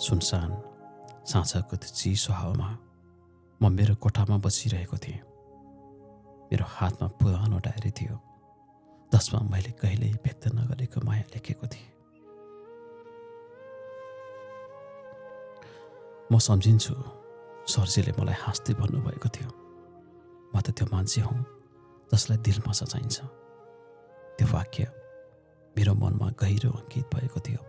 सुनसान साँझको त्यो चिसो हावामा म मेरो कोठामा बसिरहेको थिएँ। मेरो हातमा पुरानो डायरी थियो जसमा मैले कहिल्यै व्यक्त नगरेको माया लेखेको थिएँ। म सम्झिन्छु सरजीले मलाई हाँस्दै भन्नुभएको थियो, म त त्यो मान्छे हुँ जसलाई दिलमा सजाइन्छ। त्यो वाक्य मेरो मनमा गहिरो अङ्कित भएको थियो।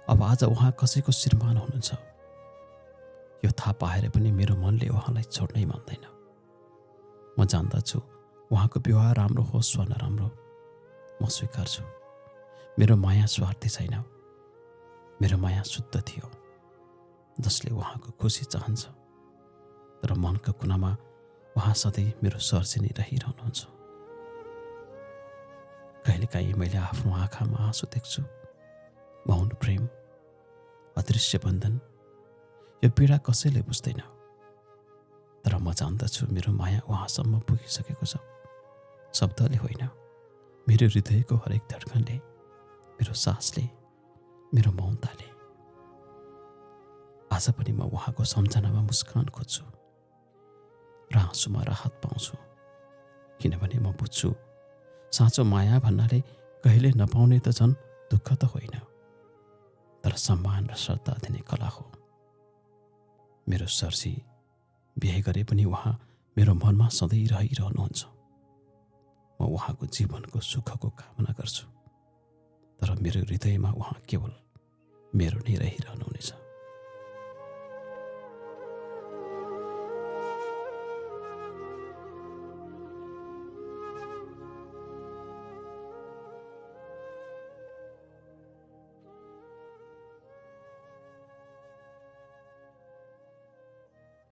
अब आज उहाँ कसैको श्रीमान हुनुहुन्छ यो थाहा पाएर पनि मेरो मनले उहाँलाई छोड्नै मान्दैन। म जान्दछु उहाँको व्यवहार राम्रो होस् वा नराम्रो, म स्वीकार्छु। मेरो माया स्वार्थी छैन, मेरो माया शुद्ध थियो, जसले उहाँको खुसी चाहन्छ। तर मनका कुनामा उहाँ सधैँ मेरो सर्जी नै रहिरहनुहुन्छ। कहिलेकाहीँ मैले आफ्नो आँखामा आँसु देख्छु। मौन प्रेम, अदृश्य बन्धन, यो पीडा कसैले बुझ्दैन। तर म जान्दछु मेरो माया उहाँसम्म पुगिसकेको छ। शब्दले होइन, मेरो हृदयको हरेक धड्कनले, मेरो सासले, मेरो मौनताले। आज पनि म उहाँको सम्झनामा मुस्कान खोज्छु र आँसुमा राहत पाउँछु। किनभने म बुझ्छु साँचो माया भन्नाले कहिले नपाउने त झन् दुःख त होइन, तर सम्मान र श्रद्धा दिने कला हो। मेरो सरजी बिहे गरे पनि उहाँ मेरो मनमा सधैँ रहिरहनुहुन्छ। म उहाँको जीवनको सुखको कामना गर्छु, तर मेरो हृदयमा उहाँ केवल मेरो नै रहिरहनुहुनेछ।